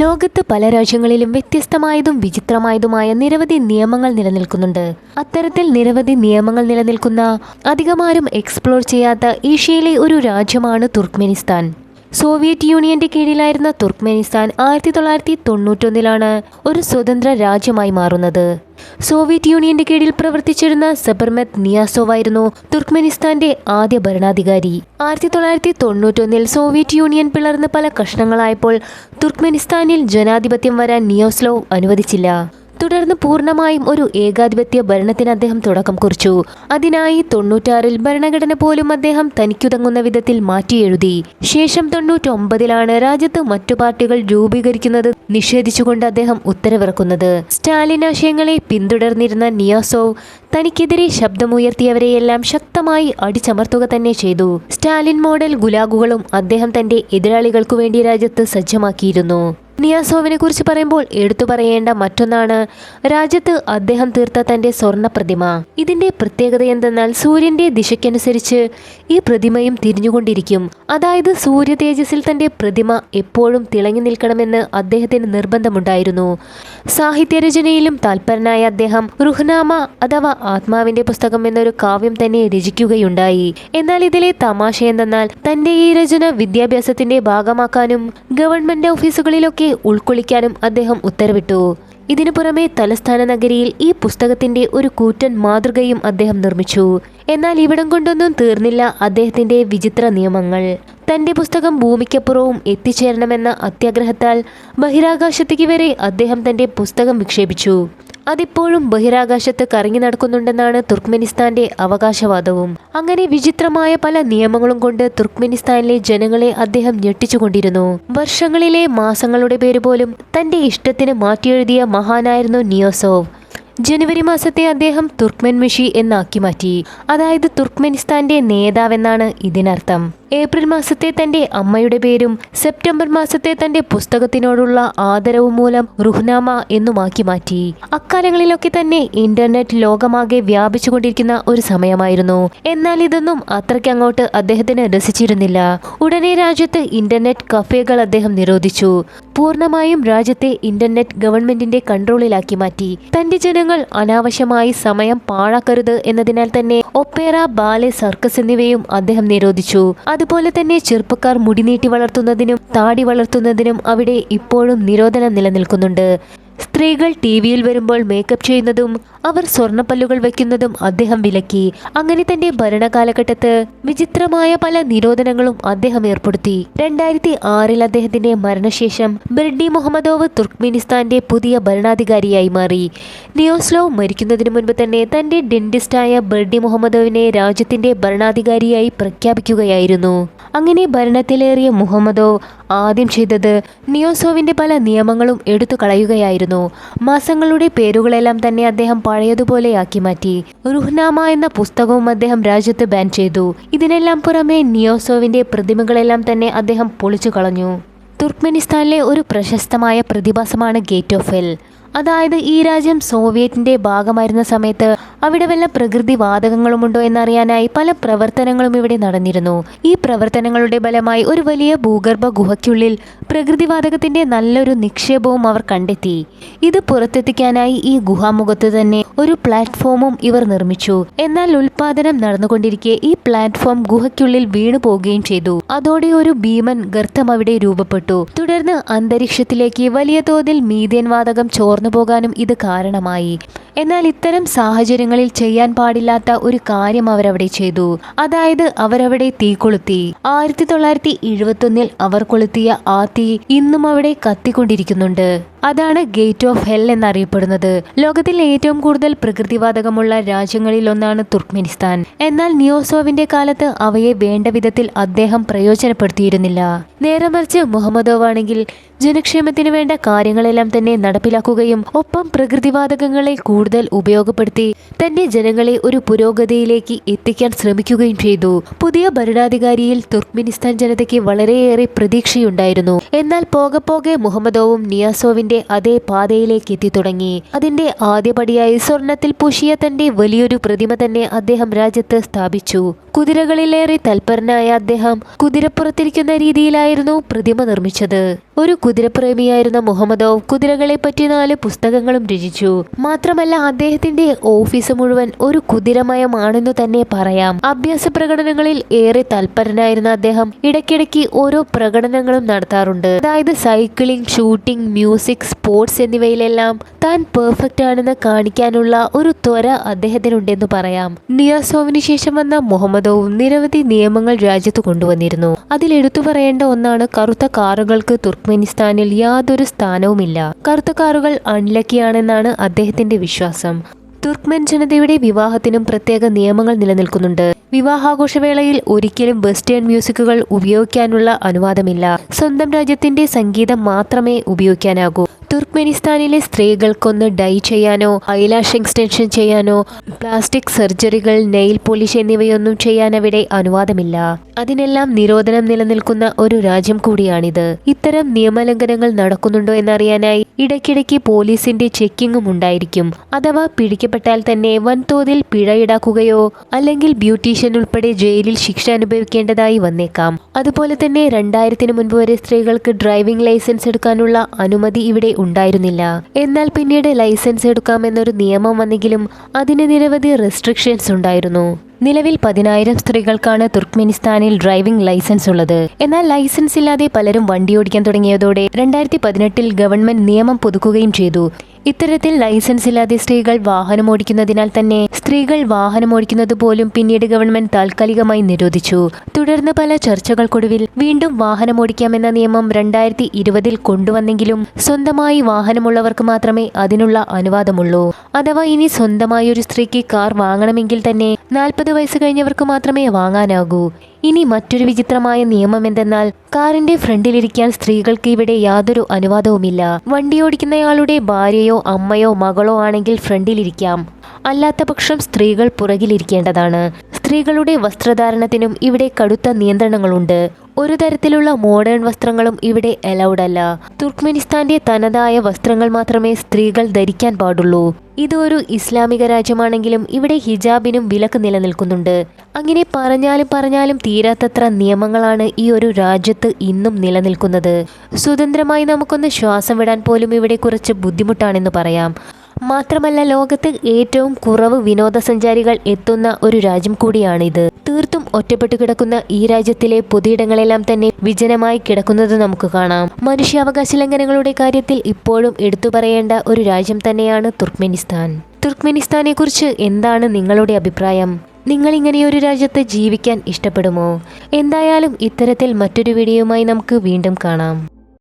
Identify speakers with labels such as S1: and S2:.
S1: ലോകത്ത് പല രാജ്യങ്ങളിലും വ്യത്യസ്തമായതും വിചിത്രമായതുമായ നിരവധി നിയമങ്ങൾ നിലനിൽക്കുന്നുണ്ട്. അത്തരത്തിൽ നിരവധി നിയമങ്ങൾ നിലനിൽക്കുന്ന അധികമാരും എക്സ്പ്ലോർ ചെയ്യാത്ത ഏഷ്യയിലെ ഒരു രാജ്യമാണ് തുർക്ക്മെനിസ്ഥാൻ. സോവിയറ്റ് യൂണിയന്റെ കീഴിലായിരുന്ന തുർക്ക്മെനിസ്ഥാൻ 1991 ഒരു സ്വതന്ത്ര രാജ്യമായി മാറുന്നത്. സോവിയറ്റ് യൂണിയന്റെ കീഴിൽ പ്രവർത്തിച്ചിരുന്ന സബർമത് നിയാസോവ് ആയിരുന്നു തുർക്ക്മെനിസ്ഥാന്റെ ആദ്യ ഭരണാധികാരി. 1991 സോവിയറ്റ് യൂണിയൻ പിളർന്ന് പല കഷ്ണങ്ങളായപ്പോൾ തുർക്ക്മെനിസ്ഥാനിൽ ജനാധിപത്യം വരാൻ നിയാസോവ് അനുവദിച്ചില്ല. തുടർന്ന് പൂർണ്ണമായും ഒരു ഏകാധിപത്യ ഭരണത്തിന് അദ്ദേഹം തുടക്കം കുറിച്ചു. അതിനായി 96 ഭരണഘടന പോലും അദ്ദേഹം തനിക്കുതങ്ങുന്ന വിധത്തിൽ മാറ്റിയെഴുതി. ശേഷം 99 രാജ്യത്ത് മറ്റു പാർട്ടികൾ രൂപീകരിക്കുന്നത് നിഷേധിച്ചുകൊണ്ട് അദ്ദേഹം ഉത്തരവിറക്കുന്നത്. സ്റ്റാലിൻ ആശയങ്ങളെ പിന്തുടർന്നിരുന്ന നിയാസോവ് തനിക്കെതിരെ ശബ്ദമുയർത്തിയവരെയെല്ലാം ശക്തമായി അടിച്ചമർത്തുക തന്നെ ചെയ്തു. സ്റ്റാലിൻ മോഡൽ ഗുലാഗുകളും അദ്ദേഹം തന്റെ എതിരാളികൾക്കു വേണ്ടി രാജ്യത്ത് സജ്ജമാക്കിയിരുന്നു. നിയാസോവിനെ കുറിച്ച് പറയുമ്പോൾ എടുത്തു പറയേണ്ട മറ്റൊന്നാണ് രാജ്യത്ത് അദ്ദേഹം തീർത്ത തന്റെ സ്വർണ്ണ പ്രതിമ. ഇതിന്റെ പ്രത്യേകത എന്തെന്നാൽ സൂര്യന്റെ ദിശയ്ക്കനുസരിച്ച് ഈ പ്രതിമയും തിരിഞ്ഞുകൊണ്ടിരിക്കും. അതായത് സൂര്യ തേജസ്സിൽ തന്റെ പ്രതിമ എപ്പോഴും തിളങ്ങി നിൽക്കണമെന്ന് അദ്ദേഹത്തിന് നിർബന്ധമുണ്ടായിരുന്നു. സാഹിത്യരചനയിലും താൽപരനായ അദ്ദേഹം റുഹ്നാമ അഥവാ ആത്മാവിന്റെ പുസ്തകം എന്നൊരു കാവ്യം തന്നെ രചിക്കുകയുണ്ടായി. എന്നാൽ ഇതിലെ തമാശ എന്തെന്നാൽ തന്റെ ഈ രചന വിദ്യാഭ്യാസത്തിന്റെ ഭാഗമാക്കാനും ഗവൺമെന്റ് ഓഫീസുകളിലൊക്കെ ഉൾക്കൊള്ളിക്കാനും അദ്ദേഹം ഉത്തരവിട്ടു. ഇതിനു പുറമെ തലസ്ഥാന നഗരിയിൽ ഈ പുസ്തകത്തിന്റെ ഒരു കൂറ്റൻ മാതൃകയും അദ്ദേഹം നിർമ്മിച്ചു. എന്നാൽ ഇവിടം കൊണ്ടൊന്നും തീർന്നില്ല അദ്ദേഹത്തിന്റെ വിചിത്ര നിയമങ്ങൾ. തന്റെ പുസ്തകം ഭൂമിക്കപ്പുറവും എത്തിച്ചേരണമെന്ന അത്യാഗ്രഹത്താൽ ബഹിരാകാശത്തേക്ക് വരെ അദ്ദേഹം തന്റെ പുസ്തകം വിക്ഷേപിച്ചു. അതിപ്പോഴും ബഹിരാകാശത്ത് കറങ്ങി നടക്കുന്നുണ്ടെന്നാണ് തുർക്ക്മെനിസ്ഥാന്റെ അവകാശവാദവും. അങ്ങനെ വിചിത്രമായ പല നിയമങ്ങളും കൊണ്ട് തുർക്ക്മെനിസ്ഥാനിലെ ജനങ്ങളെ അദ്ദേഹം ഞെട്ടിച്ചുകൊണ്ടിരുന്നു. വർഷങ്ങളിലെ മാസങ്ങളുടെ പേര് പോലും തന്റെ ഇഷ്ടത്തിന് മാറ്റിയെഴുതിയ മഹാനായിരുന്നു നിയാസോവ്. ജനുവരി മാസത്തെ അദ്ദേഹം തുർക്ക്മെൻമിഷി എന്നാക്കി മാറ്റി. അതായത് തുർക്ക്മെനിസ്ഥാന്റെ നേതാവെന്നാണ് ഇതിനർത്ഥം. ഏപ്രിൽ മാസത്തെ തന്റെ അമ്മയുടെ പേരും സെപ്റ്റംബർ മാസത്തെ തന്റെ പുസ്തകത്തിനോടുള്ള ആദരവും മൂലം റുഹ്നാമ എന്നുമാക്കി മാറ്റി. അക്കാലങ്ങളിലൊക്കെ തന്നെ ഇന്റർനെറ്റ് ലോകമാകെ വ്യാപിച്ചുകൊണ്ടിരിക്കുന്ന ഒരു സമയമായിരുന്നു. എന്നാൽ ഇതൊന്നും അത്രയ്ക്കങ്ങോട്ട് അദ്ദേഹത്തിന് രസിച്ചിരുന്നില്ല. ഉടനെ രാജ്യത്ത് ഇന്റർനെറ്റ് കഫേകൾ അദ്ദേഹം നിരോധിച്ചു. പൂർണ്ണമായും രാജ്യത്തെ ഇന്റർനെറ്റ് ഗവൺമെന്റിന്റെ കൺട്രോളിലാക്കി മാറ്റി. തന്റെ ജനങ്ങൾ അനാവശ്യമായി സമയം പാഴാക്കരുത് എന്നതിനാൽ തന്നെ ഒപ്പേറ, ബാലെ, സർക്കസ് എന്നിവയും അദ്ദേഹം നിരോധിച്ചു. അതുപോലെ തന്നെ ചെറുപ്പക്കാർ മുടി നീട്ടി വളർത്തുന്നതിനും താടി വളർത്തുന്നതിനും അവിടെ ഇപ്പോഴും നിരോധനം നിലനിൽക്കുന്നുണ്ട്. സ്ത്രീകൾ ടിവിയിൽ വരുമ്പോൾ മേക്കപ്പ് ചെയ്യുന്നതും അവർ സ്വർണ്ണപ്പല്ലുകൾ വയ്ക്കുന്നതും അദ്ദേഹം വിലക്കി. അങ്ങനെ തന്റെ ഭരണകാലഘട്ടത്ത് വിചിത്രമായ പല നിരോധനങ്ങളും അദ്ദേഹം ഏർപ്പെടുത്തി. 2006 അദ്ദേഹത്തിന്റെ മരണശേഷം ബെർഡി മുഹമ്മദോവ് തുർക്ക്മെനിസ്ഥാന്റെ പുതിയ ഭരണാധികാരിയായി മാറി. നിയാസോവ് മരിക്കുന്നതിന് മുൻപ് തന്നെ തന്റെ ഡെന്റിസ്റ്റായ ബെർഡി മുഹമ്മദോവിനെ രാജ്യത്തിന്റെ ഭരണാധികാരിയായി പ്രഖ്യാപിക്കുകയായിരുന്നു. അങ്ങനെ ഭരണത്തിലേറിയ മുഹമ്മദോവ് ആദ്യം ചെയ്തത് നിയാസോവിന്റെ പല നിയമങ്ങളും എടുത്തു കളയുകയായിരുന്നു. മാസങ്ങളുടെ പേരുകളെല്ലാം തന്നെ അദ്ദേഹം പഴയതുപോലെയാക്കി മാറ്റി. റുഹ്നാമ എന്ന പുസ്തകവും അദ്ദേഹം രാജ്യത്ത് ബാൻ ചെയ്തു. ഇതിനെല്ലാം പുറമെ നിയാസോവിന്റെ പ്രതിമകളെല്ലാം തന്നെ അദ്ദേഹം പൊളിച്ചു കളഞ്ഞു. തുർക്ക്മെനിസ്ഥാനിലെ ഒരു പ്രശസ്തമായ പ്രതിഭാസമാണ് ഗേറ്റ് ഓഫ് ഹെൽ. അതായത് ഈ രാജ്യം സോവിയറ്റിന്റെ ഭാഗമായിരുന്ന സമയത്ത് അവിടെ വല്ല പ്രകൃതി വാതകങ്ങളുമുണ്ടോ എന്നറിയാനായി പല പ്രവർത്തനങ്ങളും ഇവിടെ നടന്നിരുന്നു. ഈ പ്രവർത്തനങ്ങളുടെ ഫലമായി ഒരു വലിയ ഭൂഗർഭ ഗുഹയ്ക്കുള്ളിൽ പ്രകൃതിവാതകത്തിന്റെ നല്ലൊരു നിക്ഷേപവും അവർ കണ്ടെത്തി. ഇത് പുറത്തെത്തിക്കാനായി ഈ ഗുഹാമുഖത്ത് തന്നെ ഒരു പ്ലാറ്റ്ഫോമും ഇവർ നിർമ്മിച്ചു. എന്നാൽ ഉൽപാദനം നടന്നുകൊണ്ടിരിക്കെ ഈ പ്ലാറ്റ്ഫോം ഗുഹയ്ക്കുള്ളിൽ വീണു പോവുകയും ചെയ്തു. അതോടെ ഒരു ഭീമൻ ഗർത്തം അവിടെ രൂപപ്പെട്ടു. തുടർന്ന് അന്തരീക്ഷത്തിലേക്ക് വലിയ തോതിൽ മീഥേൻ വാതകം ചോർന്നു പോകാനും ഇത് കാരണമായി. എന്നാൽ ഇത്തരം സാഹചര്യങ്ങളിൽ ചെയ്യാൻ പാടില്ലാത്ത ഒരു കാര്യം അവരവിടെ ചെയ്തു. അതായത് അവരവിടെ തീ കൊളുത്തി. 1971 അവർ കൊളുത്തിയ ആ തീ ഇന്നും അവിടെ കത്തിക്കൊണ്ടിരിക്കുന്നുണ്ട്. അതാണ് ഗേറ്റ് ഓഫ് ഹെൽ എന്നറിയപ്പെടുന്നത്. ലോകത്തിൽ ഏറ്റവും കൂടുതൽ പ്രകൃതിവാതകമുള്ള രാജ്യങ്ങളിൽ ഒന്നാണ് തുർക്ക്മെനിസ്ഥാൻ. എന്നാൽ നിയാസോവിന്റെ കാലത്ത് അവയെ വേണ്ട വിധത്തിൽ അദ്ദേഹം പ്രയോജനപ്പെടുത്തിയിരുന്നില്ല. നേരെ മറിച്ച് മുഹമ്മദോവ് ആണെങ്കിൽ ജനക്ഷേമത്തിന് വേണ്ട കാര്യങ്ങളെല്ലാം തന്നെ നടപ്പിലാക്കുകയും ഒപ്പം പ്രകൃതിവാതകങ്ങളെ കൂടുതൽ ഉപയോഗപ്പെടുത്തി തന്റെ ജനങ്ങളെ ഒരു പുരോഗതിയിലേക്ക് എത്തിക്കാൻ ശ്രമിക്കുകയും ചെയ്തു. പുതിയ ഭരണാധികാരിയിൽ തുർക്ക്മെനിസ്ഥാൻ ജനതയ്ക്ക് വളരെയേറെ പ്രതീക്ഷയുണ്ടായിരുന്നു. എന്നാൽ പോകെ പോകെ മുഹമ്മദോവും നിയാസോവിന്റെ അതേ പാതയിലേക്ക് എത്തി തുടങ്ങി. അതിന്റെ ആദ്യപടിയായി സ്വർണത്തിൽ പൂശിയ തന്റെ വലിയൊരു പ്രതിമ തന്നെ അദ്ദേഹം രാജ്യത്ത് സ്ഥാപിച്ചു. കുതിരകളിലേറെ തൽപരനായ അദ്ദേഹം കുതിരപ്പുറത്തിരിക്കുന്ന രീതിയിലായിരുന്നു പ്രതിമ നിർമ്മിച്ചത്. ഒരു കുതിരപ്രേമിയായിരുന്ന മുഹമ്മദോവ് കുതിരകളെപ്പറ്റി 4 പുസ്തകങ്ങളും രചിച്ചു. മാത്രമല്ല അദ്ദേഹത്തിന്റെ ഓഫീസ് മുഴുവൻ ഒരു കുതിരമയമാണെന്നു തന്നെ പറയാം. അഭ്യാസ പ്രകടനങ്ങളിൽ ഏറെ തൽപരനായിരുന്ന അദ്ദേഹം ഇടയ്ക്കിടയ്ക്ക് ഓരോ പ്രകടനങ്ങളും നടത്താറുണ്ട്. അതായത് സൈക്ലിംഗ്, ഷൂട്ടിംഗ്, മ്യൂസിക്, സ്പോർട്സ് എന്നിവയിലെല്ലാം താൻ പെർഫെക്റ്റ് ആണെന്ന് കാണിക്കാനുള്ള ഒരു ത്വര അദ്ദേഹത്തിനുണ്ടെന്ന് പറയാം. നിയാസോവിന് ശേഷം വന്ന മുഹമ്മദോവ് നിരവധി നിയമങ്ങൾ രാജ്യത്ത് കൊണ്ടുവന്നിരുന്നു. അതിൽ എടുത്തു പറയേണ്ട ഒന്നാണ് കറുത്ത കാറുകൾക്ക് തുർക്ക്മെനിസ്ഥാനിൽ യാതൊരു സ്ഥാനവുമില്ല. കറുത്ത കാറുകൾ അൺലക്കിയാണെന്നാണ് അദ്ദേഹത്തിന്റെ വിശ്വാസം. തുർക്ക്മെൻ ജനതയുടെ വിവാഹത്തിനും പ്രത്യേക നിയമങ്ങൾ നിലനിൽക്കുന്നുണ്ട്. വിവാഹാഘോഷവേളയിൽ ഒരിക്കലും വെസ്റ്റേൺ മ്യൂസിക്കുകൾ ഉപയോഗിക്കാനുള്ള അനുവാദമില്ല. സ്വന്തം രാജ്യത്തിന്റെ സംഗീതം മാത്രമേ ഉപയോഗിക്കാനാകൂ. തുർക്ക്മെനിസ്ഥാനിലെ സ്ത്രീകൾക്കൊന്ന് ഡൈ ചെയ്യാനോ ഐലാഷ് എക്സ്റ്റൻഷൻ ചെയ്യാനോ പ്ലാസ്റ്റിക് സർജറികൾ, നെയിൽ പോളിഷ് എന്നിവയൊന്നും ചെയ്യാൻ അവിടെ അനുവാദമില്ല. അതിനെല്ലാം നിരോധനം നിലനിൽക്കുന്ന ഒരു രാജ്യം കൂടിയാണിത്. ഇത്തരം നിയമലംഘനങ്ങൾ നടക്കുന്നുണ്ടോ എന്നറിയാനായി ഇടയ്ക്കിടയ്ക്ക് പോലീസിന്റെ ചെക്കിങ്ങും ഉണ്ടായിരിക്കും. അഥവാ പിടിക്കപ്പെട്ടാൽ തന്നെ വൻതോതിൽ പിഴ ഈടാക്കുകയോ അല്ലെങ്കിൽ ബ്യൂട്ടീഷ്യൻ ഉൾപ്പെടെ ജയിലിൽ ശിക്ഷ അനുഭവിക്കേണ്ടതായി വന്നേക്കാം. അതുപോലെ തന്നെ 2000-ന് മുൻപ് വരെ സ്ത്രീകൾക്ക് ഡ്രൈവിംഗ് ലൈസൻസ് എടുക്കാനുള്ള അനുമതി ഇവിടെ ഉണ്ടായിരുന്നില്ല. എന്നാൽ പിന്നീട് ലൈസൻസ് എടുക്കാമെന്നൊരു നിയമം വന്നെങ്കിലും അതിന് നിരവധി റെസ്ട്രിക്ഷൻസ് ഉണ്ടായിരുന്നു. നിലവിൽ 10,000 സ്ത്രീകൾക്കാണ് തുർക്ക്മെനിസ്ഥാനിൽ ഡ്രൈവിംഗ് ലൈസൻസ് ഉള്ളത്. എന്നാൽ ലൈസൻസ് ഇല്ലാതെ പലരും വണ്ടിയോടിക്കാൻ തുടങ്ങിയതോടെ 2018-ൽ ഗവൺമെന്റ് നിയമം പുതുക്കുകയും ചെയ്തു. ഇത്തരത്തിൽ ലൈസൻസ് ഇല്ലാതെ സ്ത്രീകൾ വാഹനമോടിക്കുന്നതിനാൽ തന്നെ സ്ത്രീകൾ വാഹനമോടിക്കുന്നത് പോലും പിന്നീട് ഗവൺമെന്റ് താൽക്കാലികമായി നിരോധിച്ചു. തുടർന്ന് പല ചർച്ചകൾക്കൊടുവിൽ വീണ്ടും വാഹനമോടിക്കാമെന്ന നിയമം 2020-ൽ കൊണ്ടുവന്നെങ്കിലും സ്വന്തമായി വാഹനമുള്ളവർക്ക് മാത്രമേ അതിനുള്ള അനുവാദമുള്ളൂ. അഥവാ ഇനി സ്വന്തമായി ഒരു സ്ത്രീക്ക് കാർ വാങ്ങണമെങ്കിൽ തന്നെ 40 വയസ്സ് കഴിഞ്ഞവർക്ക് മാത്രമേ വാങ്ങാനാകൂ. ഇനി മറ്റൊരു വിചിത്രമായ നിയമം എന്തെന്നാൽ കാറിന്റെ ഫ്രണ്ടിലിരിക്കാൻ സ്ത്രീകൾക്ക് ഇവിടെ യാതൊരു അനുവാദവുമില്ല. വണ്ടിയോടിക്കുന്നയാളുടെ ഭാര്യയോ അമ്മയോ മകളോ ആണെങ്കിൽ ഫ്രണ്ടിലിരിക്കാം. അല്ലാത്ത പക്ഷം സ്ത്രീകൾ പുറകിലിരിക്കേണ്ടതാണ്. സ്ത്രീകളുടെ വസ്ത്രധാരണത്തിനും ഇവിടെ കടുത്ത നിയന്ത്രണങ്ങളുണ്ട്. ഒരു തരത്തിലുള്ള മോഡേൺ വസ്ത്രങ്ങളും ഇവിടെ അലൗഡ് അല്ല. തുർക്ക്മെനിസ്ഥാന്റെ തനതായ വസ്ത്രങ്ങൾ മാത്രമേ സ്ത്രീകൾ ധരിക്കാൻ പാടുള്ളൂ. ഇതൊരു ഇസ്ലാമിക രാജ്യമാണെങ്കിലും ഇവിടെ ഹിജാബിനും വിലക്ക് നിലനിൽക്കുന്നുണ്ട്. അങ്ങനെ പറഞ്ഞാലും തീരാത്തത്ര നിയമങ്ങളാണ് ഈ ഒരു രാജ്യത്ത് ഇന്നും നിലനിൽക്കുന്നത്. സ്വതന്ത്രമായി നമുക്കൊന്ന് ശ്വാസം വിടാൻ പോലും ഇവിടെ കുറച്ച് ബുദ്ധിമുട്ടാണെന്ന് പറയാം. മാത്രമല്ല ലോകത്ത് ഏറ്റവും കുറവ് വിനോദസഞ്ചാരികൾ എത്തുന്ന ഒരു രാജ്യം കൂടിയാണിത്. തീർത്തും ഒറ്റപ്പെട്ടു കിടക്കുന്ന ഈ രാജ്യത്തിലെ പൊതുയിടങ്ങളെല്ലാം തന്നെ വിജനമായി കിടക്കുന്നത് നമുക്ക് കാണാം. മനുഷ്യാവകാശ ലംഘനങ്ങളുടെ കാര്യത്തിൽ ഇപ്പോഴും എടുത്തു പറയേണ്ട ഒരു രാജ്യം തന്നെയാണ് തുർക്ക്മെനിസ്ഥാൻ. തുർക്ക്മെനിസ്ഥാനെ കുറിച്ച് എന്താണ് നിങ്ങളുടെ അഭിപ്രായം? നിങ്ങൾ ഇങ്ങനെയൊരു രാജ്യത്ത് ജീവിക്കാൻ ഇഷ്ടപ്പെടുമോ? എന്തായാലും ഇത്തരത്തിൽ മറ്റൊരു വീഡിയോയുമായി നമുക്ക് വീണ്ടും കാണാം.